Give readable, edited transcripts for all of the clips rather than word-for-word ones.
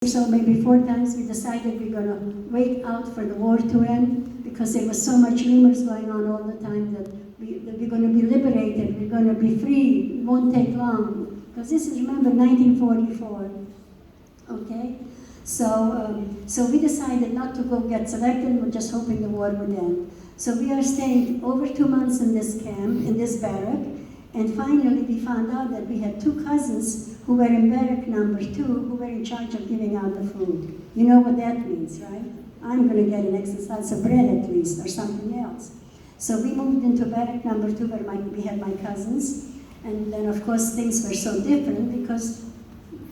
So maybe 4 times we decided we're going to wait out for the war to end because there was so much rumors going on all the time that we're going to be liberated, we're going to be free, it won't take long. Because this is, remember, 1944, okay? So we decided not to go get selected, we're just hoping the war would end. So we are staying over 2 months in this camp, in this barrack, and finally we found out that we had 2 cousins who were in barrack number 2, who were in charge of giving out the food. You know what that means, right? I'm going to get an extra slice of bread at least, or something else. So we moved into barrack number 2 where we had my cousins, and then of course things were so different because,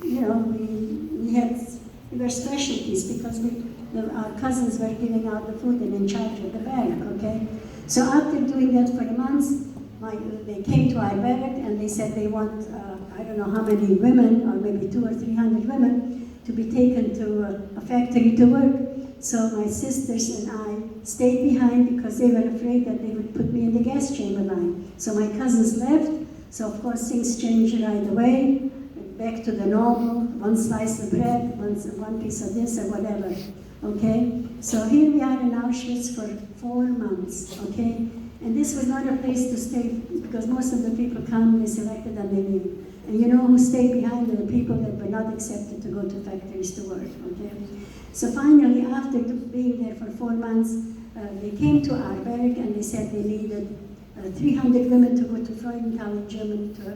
you know, we were specialties because our cousins were giving out the food and in charge of the barrack, okay? So after doing that for a month, they came to our barrack and they said they want, I don't know how many women, or maybe 200 or 300 women, to be taken to a factory to work. So my sisters and I stayed behind because they were afraid that they would put me in the gas chamber line. So my cousins left, so of course things changed right away, back to the normal, 1 slice of bread, one piece of this or whatever, okay? So here we are in Auschwitz for 4 months, okay? And this was not a place to stay because most of the people come, they selected and they leave. And you know who stayed behind? The people that were not accepted to go to factories to work, okay? So finally, after being there for 4 months, they came to our barrack and they said they needed 300 women to go to Freudenthal in Germany to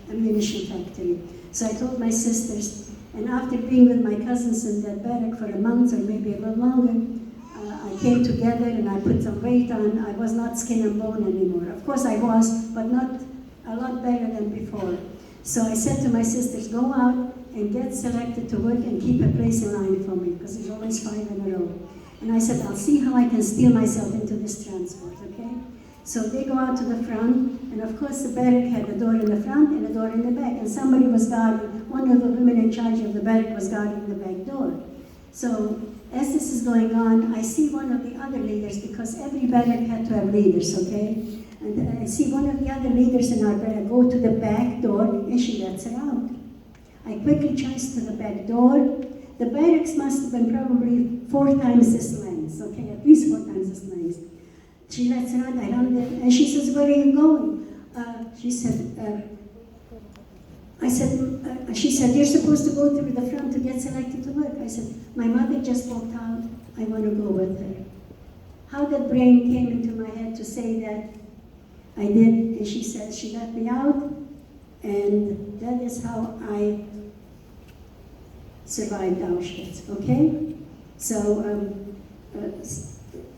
a munition factory. So I told my sisters, and after being with my cousins in that barrack for a month or maybe a little longer, I came together and I put some weight on. I was not skin and bone anymore. Of course I was, but not a lot better than before. So I said to my sisters, go out and get selected to work and keep a place in line for me, because there's always 5 in a row. And I said, I'll see how I can steal myself into this transport, okay? So they go out to the front, and of course the barrack had a door in the front and a door in the back, and somebody was guarding, one of the women in charge of the barrack was guarding the back door. So as this is going on, I see one of the other leaders, because every barrack had to have leaders, okay? And I see one of the other leaders in our barrack go to the back door, and she lets her out. I quickly chased to the back door. The barracks must have been probably 4 times this length, okay? At least 4 times this length. She lets her out, I run there, and she says, where are you going? She said, you're supposed to go through the front to get selected to work. I said, my mother just walked out, I want to go with her. How that brain came into my head to say that, I did, and she said, she let me out, and that is how I survived Auschwitz, okay? So,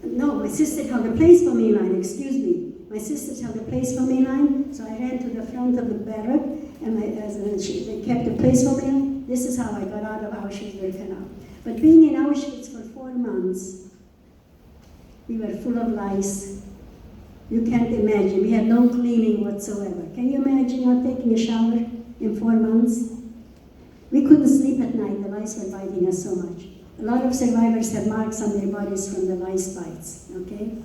no, my sister held a place for me in line, excuse me. My sisters held a place for me in line, so I ran to the front of the barrack, and they kept a place for me. This is how I got out of Auschwitz-Birkenau. But being in Auschwitz for 4 months, we were full of lice. You can't imagine. We had no cleaning whatsoever. Can you imagine not taking a shower in 4 months? We couldn't sleep at night. The lice were biting us so much. A lot of survivors have marks on their bodies from the lice bites, okay?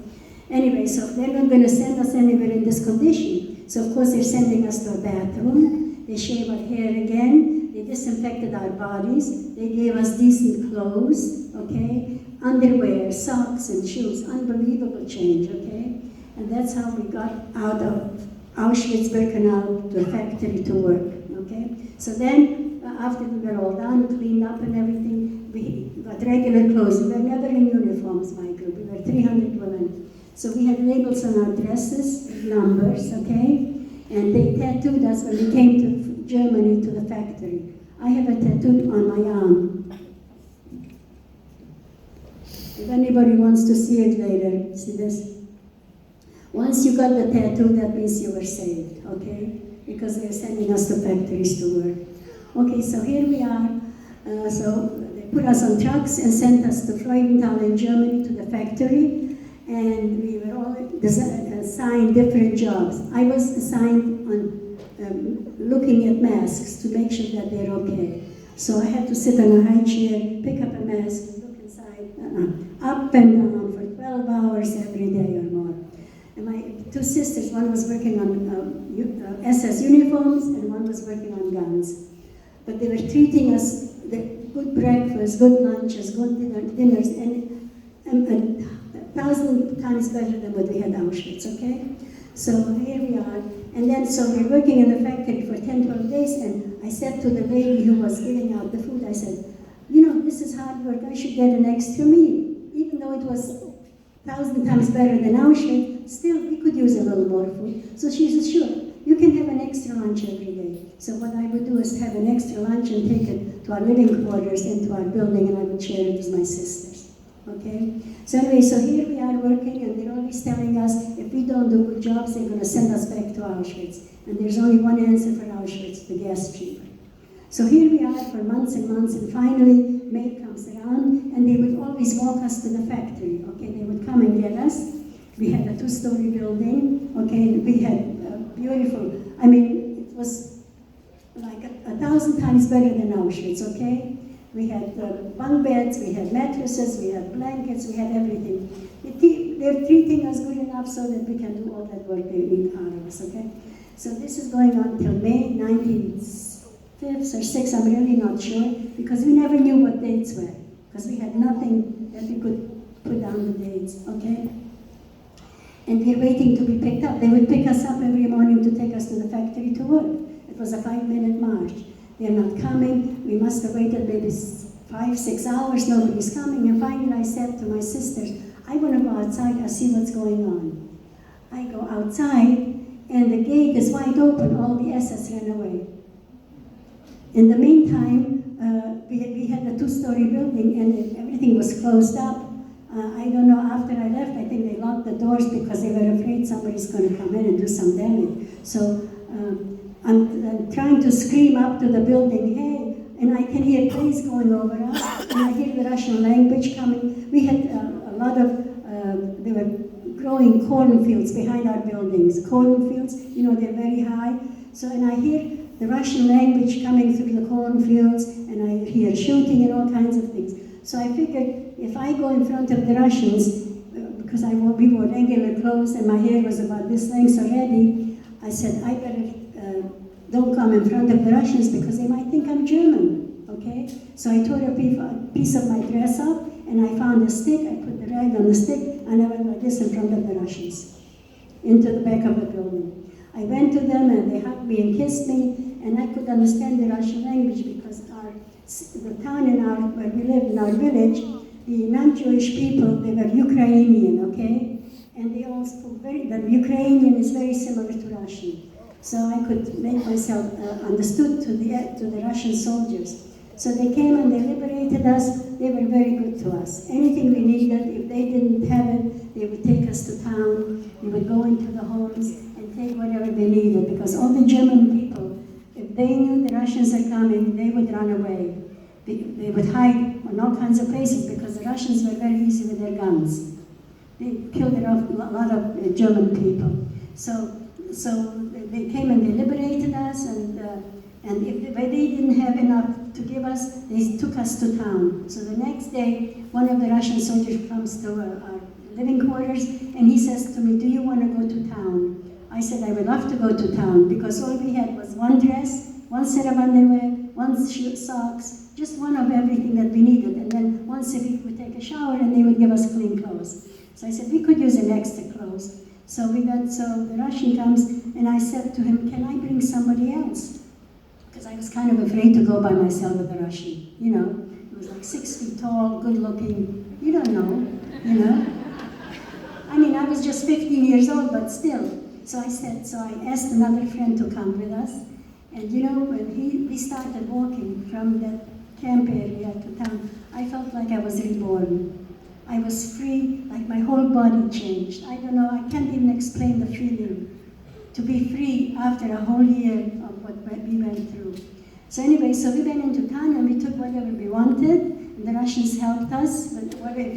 Anyway, so they're not going to send us anywhere in this condition. So of course they're sending us to a bathroom. They shave our hair again. They disinfected our bodies. They gave us decent clothes, okay? Underwear, socks, and shoes. Unbelievable change, okay? And that's how we got out of Auschwitz-Birkenau to a factory to work, okay? So then, after we were all done, cleaned up and everything, we got regular clothes. We were never in uniforms, my group. We were 300 women. So we had labels on our dresses, numbers, okay? And they tattooed us when we came to Germany to the factory. I have a tattoo on my arm. If anybody wants to see it later, see this? Once you got the tattoo, that means you were saved, okay? Because they're sending us to factories to work. Okay, so here we are. So they put us on trucks and sent us to Freudenthal in Germany to the factory. And we were all assigned different jobs. I was assigned on looking at masks to make sure that they're okay. So I had to sit on a high chair, pick up a mask, look inside, up and down for 12 hours every day or more. And my 2 sisters, one was working on SS uniforms and one was working on guns. But they were treating us, good breakfast, good lunches, good dinners, and 1,000 times better than what we had in Auschwitz, okay? So here we are. And then, so we're working in the factory for 10, 12 days, and I said to the lady who was giving out the food, I said, you know, this is hard work, I should get an extra meal. Even though it was 1,000 times better than Auschwitz, still we could use a little more food. So she said, sure, you can have an extra lunch every day. So what I would do is have an extra lunch and take it to our living quarters into our building, and I would share it with my sisters. Okay? So anyway, so here we are working, and they're always telling us if we don't do good jobs, they're going to send us back to Auschwitz. And there's only one answer for Auschwitz, the gas chamber. So here we are for months and months, and finally May comes around, and they would always walk us to the factory. Okay, they would come and get us. We had a 2-story building. Okay, and we had beautiful. I mean, it was like 1,000 times better than Auschwitz. Okay. We had bunk beds, we had mattresses, we had blankets, we had everything. They're treating us good enough so that we can do all that work they need out of us, okay? So this is going on till May 1995 or 6, I'm really not sure, because we never knew what dates were, because we had nothing that we could put down the dates, okay? And we're waiting to be picked up. They would pick us up every morning to take us to the factory to work. It was a 5-minute march. They're not coming. We must have waited maybe 5, 6 hours. Nobody's coming. And finally I said to my sisters, I want to go outside and see what's going on. I go outside, and the gate is wide open. All the SS ran away. In the meantime, we had a 2-story building, and everything was closed up. I don't know, after I left, I think they locked the doors because they were afraid somebody's going to come in and do some damage. So I'm trying to scream up to the building, hey, and I can hear planes going over us, and I hear the Russian language coming. We had a lot of, they were growing cornfields behind our buildings. Cornfields, you know, they're very high. So, and I hear the Russian language coming through the cornfields, and I hear shooting and all kinds of things. So I figured if I go in front of the Russians, because we wore regular clothes and my hair was about this length already, I said, I better don't come in front of the Russians because they might think I'm German, okay? So I tore a piece of my dress up, and I found a stick, I put the rag on the stick, and I went like this in front of the Russians, into the back of the building. I went to them, and they hugged me and kissed me, and I could understand the Russian language because the town where we lived, in our village, the non-Jewish people, they were Ukrainian, okay? And they all spoke the Ukrainian is very similar to Russian. So I could make myself understood to the Russian soldiers. So they came and they liberated us. They were very good to us. Anything we needed, if they didn't have it, they would take us to town. We would go into the homes and take whatever they needed, because all the German people, if they knew the Russians are coming, they would run away. They would hide in all kinds of places because the Russians were very easy with their guns. They killed a lot of German people. So they came and they liberated us, and if they didn't have enough to give us, they took us to town. So the next day, one of the Russian soldiers comes to our living quarters, and he says to me, do you want to go to town? I said, I would love to go to town, because all we had was one dress, one set of underwear, one socks, just one of everything that we needed. And then once a week we'd take a shower, and they would give us clean clothes. So I said, we could use an extra clothes. So the Russian comes, and I said to him, can I bring somebody else? Because I was kind of afraid to go by myself with a Russian, you know. He was like 6 feet tall, good looking, you don't know, you know. I mean, I was just 15 years old, but still. So I asked another friend to come with us. And you know, when we started walking from that camp area to town, I felt like I was reborn. I was free, like my whole body changed. I don't know, I can't even explain the feeling. To be free after a whole year of what we went through. So anyway, so we went into town and we took whatever we wanted, and the Russians helped us. But if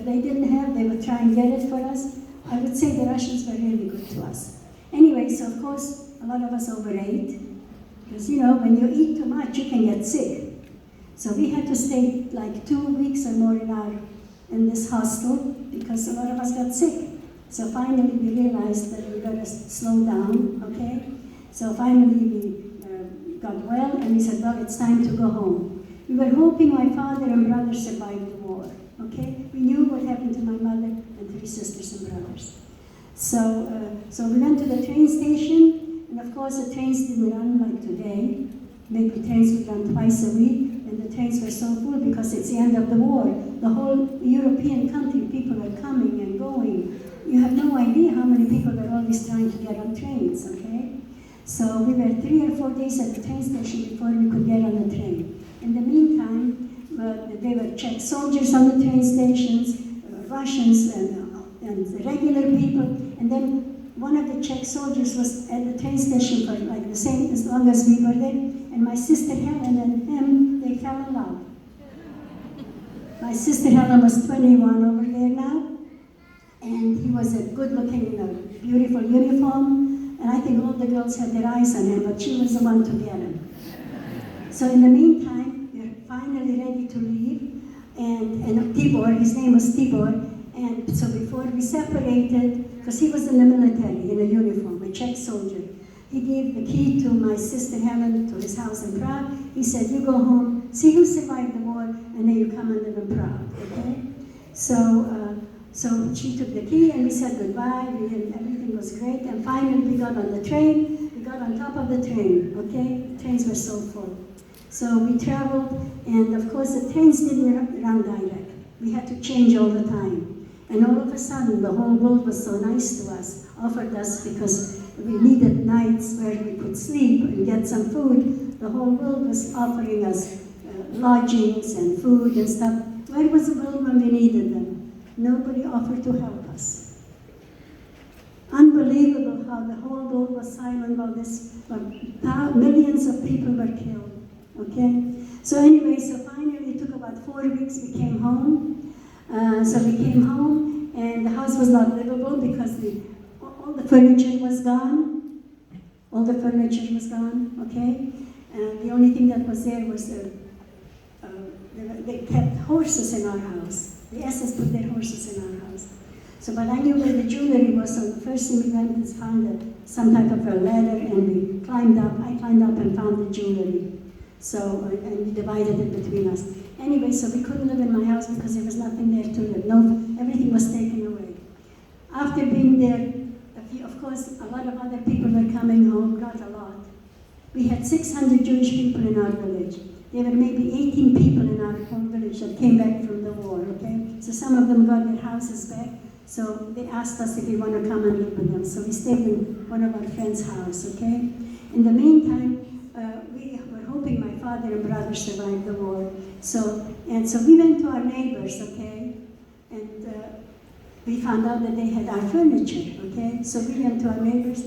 they didn't have, they would try and get it for us. I would say the Russians were really good to us. Anyway, so of course, a lot of us overate, because you know, when you eat too much, you can get sick. So we had to stay like 2 weeks or more in this hostel, because a lot of us got sick. So finally we realized that we gotta slow down, okay? So finally we got well, and we said, well, it's time to go home. We were hoping my father and brother survived the war, okay? We knew what happened to my mother and 3 sisters and brothers. So we went to the train station, and of course the trains didn't run like today. Maybe trains would run twice a week, and the trains were so full because it's the end of the war. The whole European country, people are coming and going. You have no idea how many people are always trying to get on trains, okay? So we were 3 or 4 days at the train station before we could get on the train. In the meantime, there were Czech soldiers on the train stations, Russians and regular people, and then one of the Czech soldiers was at the train station for like the same as long as we were there, and my sister Helen and him, they fell in love. My sister Helen was 21 over there now, and he was a good-looking, beautiful uniform, and I think all the girls had their eyes on him, but she was the one to get him. So in the meantime, we're finally ready to leave, and Tibor, his name was Tibor, and so before we separated, because he was in the military, in a uniform, a Czech soldier, he gave the key to my sister Helen to his house in Prague. He said, you go home, see who survived the war, and then you come and live in Prague, okay? So she took the key and we said goodbye, everything was great, and finally we got on the train, we got on top of the train, okay? The trains were so full. So we traveled, and of course the trains didn't run direct. We had to change all the time. And all of a sudden, the whole world was so nice to us, offered us, because we needed nights where we could sleep and get some food. The whole world was offering us lodgings and food and stuff. Where was the world when we needed them? Nobody offered to help us. Unbelievable how the whole world was silent while millions of people were killed, okay? So anyway, so finally it took about 4 weeks, we came home. So we came home, and the house was not livable because all the furniture was gone. All the furniture was gone, okay? And the only thing that was there was they kept horses in our house. The SS put their horses in our house. So, but I knew where the jewelry was, so the first thing we went is found some type of a ladder, and we climbed up. I climbed up and found the jewelry. So, and we divided it between us. Anyway, so we couldn't live in my house because there was nothing there to live. Everything was taken away. After being there, of course, a lot of other people were coming home, got a lot. We had 600 Jewish people in our village. There were maybe 18 people in our whole village that came back from the war, okay? So some of them got their houses back, so they asked us if we want to come and live with them. So we stayed in one of our friends' house, okay? In the meantime, we were hoping my father and brother survived the war. So we went to our neighbors, okay? And we found out that they had our furniture, okay? So we went to our neighbors,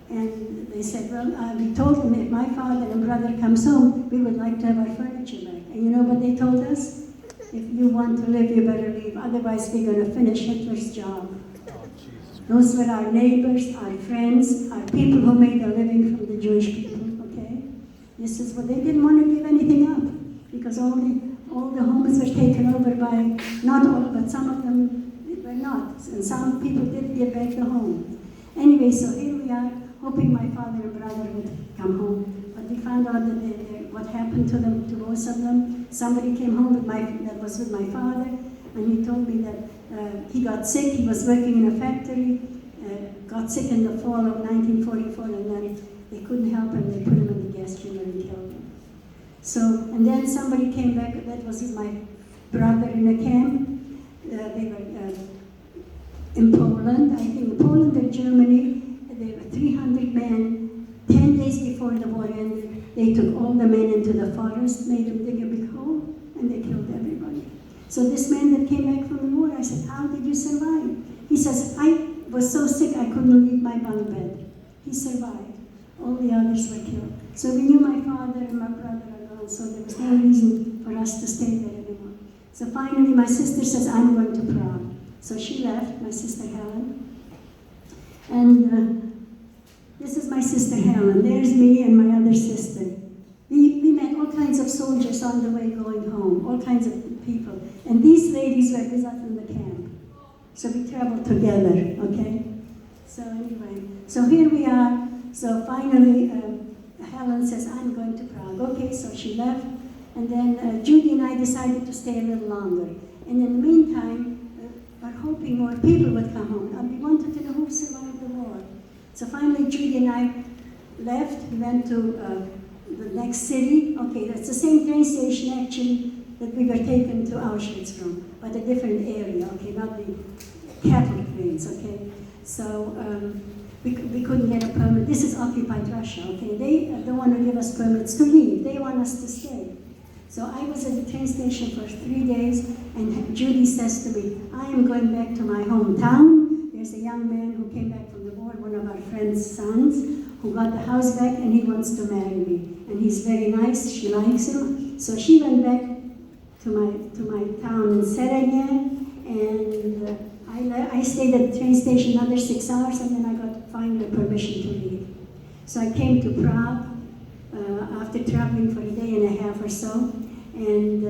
and they said, well, we told them if my father and brother comes home, we would like to have our furniture back. And you know what they told us? If you want to live, you better leave. Otherwise, we're going to finish Hitler's job. Those were our neighbors, our friends, our people who made a living from the Jewish people, okay? This is what they didn't want to give anything up, because all the homes were taken over by, not all, but some of them were not. And some people did give back the home. Anyway, so here we are, hoping my father and brother would come home. But we found out that what happened to them, to both of them. Somebody came home that was with my father, and he told me that he got sick. He was working in a factory, got sick in the fall of 1944, and then they couldn't help him. They put him in the gas chamber and killed him. So, and then somebody came back, that was my brother in a camp. They were in Poland, I think Poland and Germany. There were 300 men. 10 days before the war ended, they took all the men into the forest, made them dig a big hole, and they killed everybody. So this man that came back from the war, I said, how did you survive? He says, I was so sick I couldn't leave my bunk bed. He survived. All the others were killed. So we knew my father and my brother are gone, so there was no reason for us to stay there anymore. So finally my sister says, I'm going to Prague. So she left, my sister Helen. And this is my sister Helen. There's me and my other sister. We met all kinds of soldiers on the way going home, all kinds of people. And these ladies were with us in the camp. So we traveled together, okay? So anyway, so here we are. So finally, Helen says, I'm going to Prague. Okay, so she left. And then Judy and I decided to stay a little longer. And in the meantime, we're hoping more people would come home. And we wanted to know who survived the war. So finally, Judy and I left. We went to the next city. Okay, that's the same train station actually that we were taken to Auschwitz from, but a different area. Okay, not the Catholic trains. Okay, so we couldn't get a permit. This is occupied Russia. Okay, they don't want to give us permits to leave. They want us to stay. So I was at the train station for 3 days, and Judy says to me, I am going back to my hometown. There's a young man who came back from the war, one of our friend's sons, who got the house back, and he wants to marry me. And he's very nice, she likes him. So she went back to my town in Serenya, and I stayed at the train station another 6 hours, and then I got finally permission to leave. So I came to Prague after traveling for a day and a half or so, and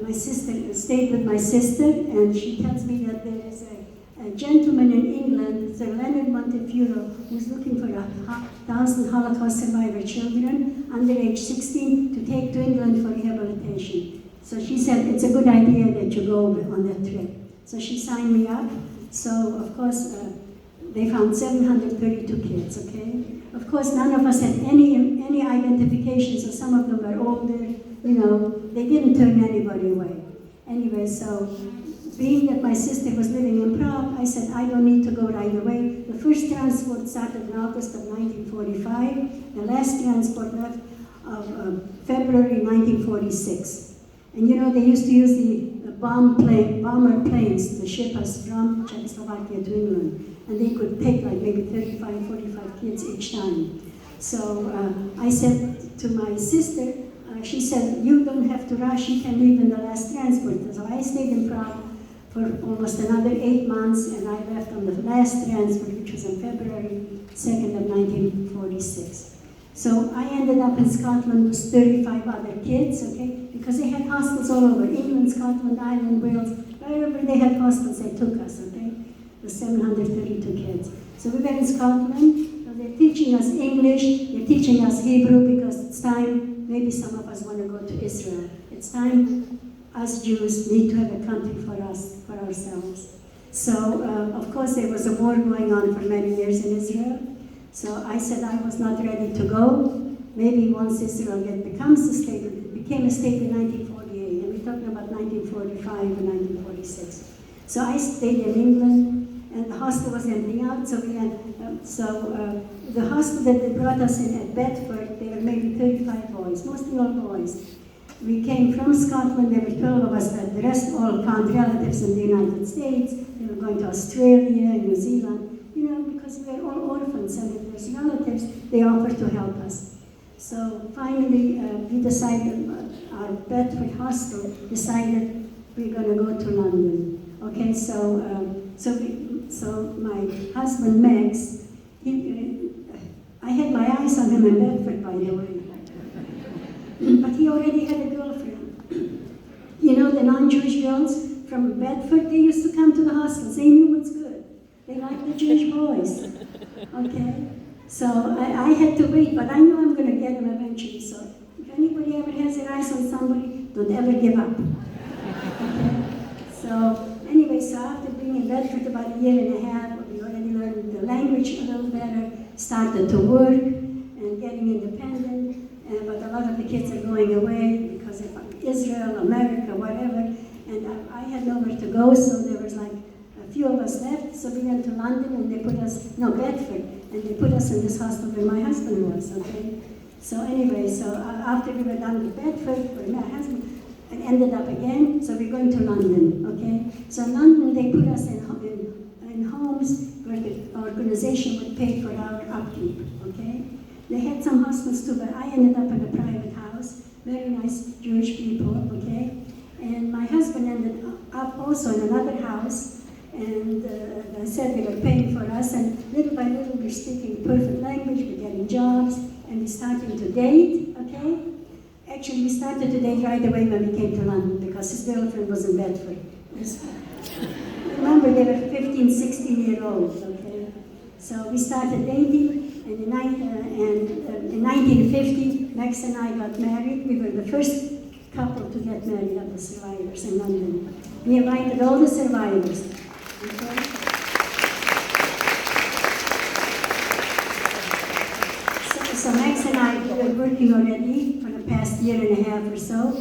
my sister stayed with my sister, and she tells me that there is a gentleman in England, Sir Leonard Montefiore, who's looking for 1,000 Holocaust survivor children under age 16 to take to England for rehabilitation. So she said, it's a good idea that you go on that trip. So she signed me up. So, of course, they found 732 kids, okay? Of course, none of us had any identification, so some of them were older, you know, they didn't turn anybody away. Anyway, so being that my sister was living in Prague, I said, I don't need to go right away. The first transport started in August of 1945. The last transport left of February 1946. And you know, they used to use the bomber planes to ship us from Czechoslovakia to England. And they could take like maybe 35, 45 kids each time. So I said to my sister, she said, you don't have to rush, you can leave in the last transport. So I stayed in Prague for almost another 8 months, and I left on the last transport, which was on February 2nd of 1946. So I ended up in Scotland with 35 other kids, okay, because they had hostels all over, England, Scotland, Ireland, Wales, wherever they had hostels, they took us, okay, the 732 kids. So we were in Scotland, so they're teaching us English, they're teaching us Hebrew, because it's time, maybe some of us want to go to Israel. It's time us Jews need to have a country for us, for ourselves. So, of course, there was a war going on for many years in Israel. So I said I was not ready to go. Maybe once Israel becomes a state, it became a state in 1948, and we're talking about 1945 and 1946. So I stayed in England, and the hostel was emptying out, so we had, the hostel that they brought us in at Bedford, there were maybe 35 boys, mostly all boys. We came from Scotland, there were 12 of us, the rest all found relatives in the United States. They were going to Australia, New Zealand, you know, because we were all orphans, and if there's relatives, they offered to help us. So finally, we decided, our Bedford hostel decided we're going to go to London. Okay, so my husband, Max, I had my eyes on him in Bedford, by the way. But he already had a girlfriend. You know, the non-Jewish girls from Bedford, they used to come to the hostels. They knew what's good. They liked the Jewish boys. Okay? So I had to wait, but I knew I'm going to get him eventually. So if anybody ever has their eyes on somebody, don't ever give up. Okay? So anyway, so after being in Bedford about a year and a half, we already learned the language a little better, started to work and getting independent. But a lot of the kids are going away because of Israel, America, whatever. And I had nowhere to go, so there was like a few of us left. So we went to London, and they put us, Bedford, and they put us in this hostel where my husband was, okay? So anyway, so after we were done with Bedford, where my husband ended up again, so we're going to London, okay? So in London, they put us in homes where the organization would pay for our upkeep, okay? They had some hostels too, but I ended up in a private house, very nice Jewish people, okay? And my husband ended up also in another house, and I said they were paying for us, and little by little we're speaking perfect language, we're getting jobs, and we're starting to date, okay? Actually, we started to date right away when we came to London, because his girlfriend was in Bedford. Remember, they were 15, 16-year-olds, okay? So we started dating. And in 1950, Max and I got married. We were the first couple to get married of the survivors in London. We invited all the survivors. Okay? So Max and I were working already for the past year and a half or so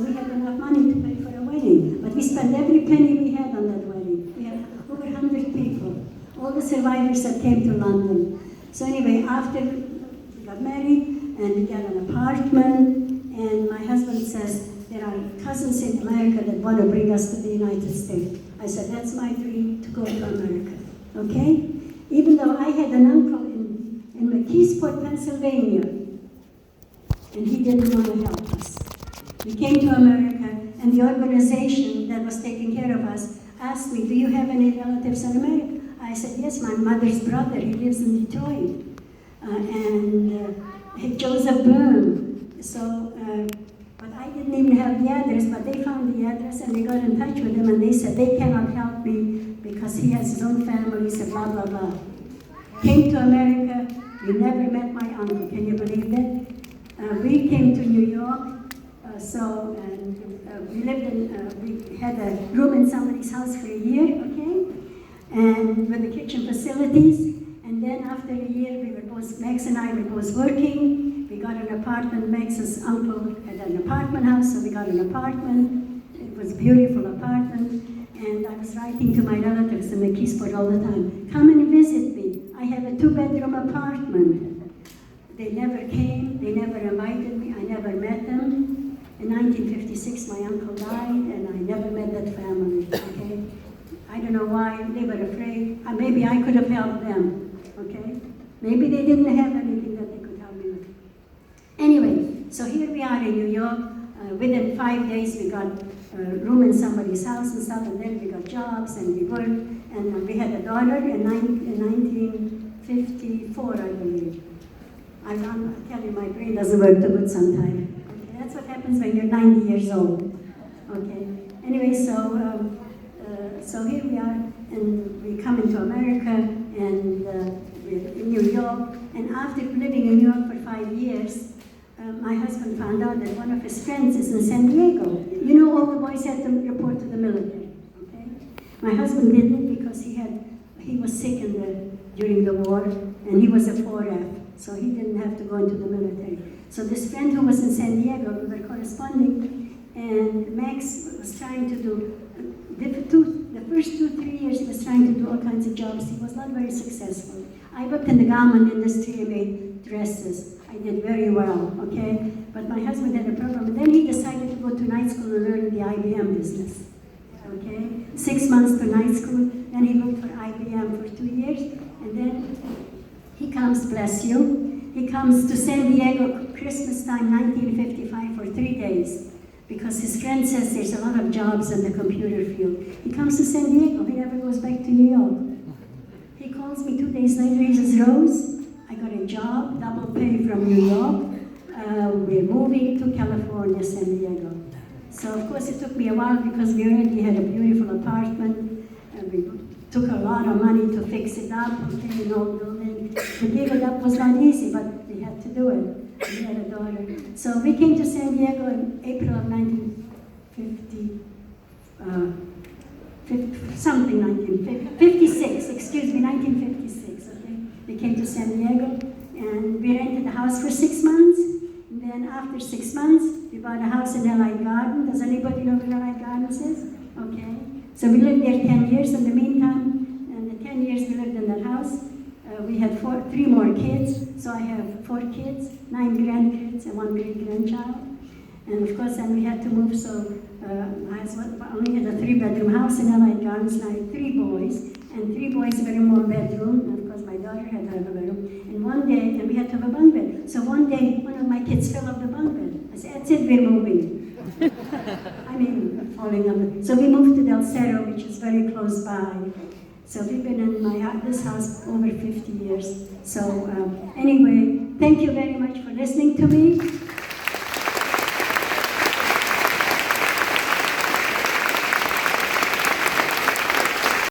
we had enough money to pay for a wedding. But we spent every penny we had on that wedding. We had over 100 people, all the survivors that came to London. So anyway, after we got married and we got an apartment, and my husband says, there are cousins in America that want to bring us to the United States. I said, that's my dream, to go to America, okay? Even though I had an uncle in McKeesport, Pennsylvania, and he didn't want to help us. We came to America, and the organization that was taking care of us asked me, do you have any relatives in America? I said, yes, my mother's brother, he lives in Detroit, and Joseph Byrne. So, but I didn't even have the address, but they found the address, and they got in touch with him, and they said they cannot help me because he has his own family, so blah, blah, blah. Came to America, we never met my uncle, can you believe that? We came to New York, we lived in, we had a room in somebody's house for a year, okay? And with the kitchen facilities, and then after a year, Max and I were both working. We got an apartment. Max's uncle had an apartment house, so we got an apartment. It was a beautiful apartment, and I was writing to my relatives in McKeesport all the time, come and visit me. I have a 2-bedroom apartment. They never came, they never invited me, I never met them. In 1956, my uncle died, and I never met that family, okay? I don't know why, they were afraid. Maybe I could have helped them, okay? Maybe they didn't have anything that they could help me with. Anyway, so here we are in New York. Within 5 days, we got a room in somebody's house and stuff, and then we got jobs, and we worked, and we had a daughter in 1954, I believe. I tell you, my brain doesn't work too good sometimes. Okay, that's what happens when you're 90 years old. Okay. Anyway, so here we are, and we come into America, and we're in New York. And after living in New York for 5 years, my husband found out that one of his friends is in San Diego. You know, all the boys had to report to the military. Okay. My husband didn't because he was sick during the war, and he was a 4F. So he didn't have to go into the military. So this friend who was in San Diego, we were corresponding, and Max was trying to do, the first 2-3 years he was trying to do all kinds of jobs. He was not very successful. I worked in the garment industry, I made dresses. I did very well, okay? But my husband had a problem, and then he decided to go to night school and learn the IBM business, okay? 6 months to night school, then he worked for IBM for 2 years, and then he comes, bless you, he comes to San Diego Christmas time, 1955, for 3 days, because his friend says there's a lot of jobs in the computer field. He comes to San Diego, he never goes back to New York. He calls me 2 days later, he says, Rose, I got a job, double pay from New York. We're moving to California, San Diego. So of course it took me a while because we already had a beautiful apartment, and we took a lot of money to fix it up, okay, an old building. To give it up was not easy, but we had to do it. We had a daughter. So we came to San Diego in April of 1956, excuse me, 1956, okay? We came to San Diego, and we rented the house for 6 months. And then after 6 months, we bought a house in Allied Garden. Does anybody know where Allied Gardens is? Okay. So we lived there 10 years. In the meantime, in the 10 years we lived in that house, we had 3 more kids. So I have 4 kids, 9 grandkids, and 1 great-grandchild. And of course, then we had to move, so I only had a 3-bedroom house in Allied Gardens, and I had 3 boys, and 3 boys were in 1 bedroom, and of course my daughter had to have a bedroom. And one day, and we had to have a bunk bed. So one day, one of my kids fell off the bunk bed. I said, that's it, we're moving. I mean, falling off. So we moved to Del Cerro, which is very close by. So we've been in this house over 50 years. So anyway, thank you very much for listening to me.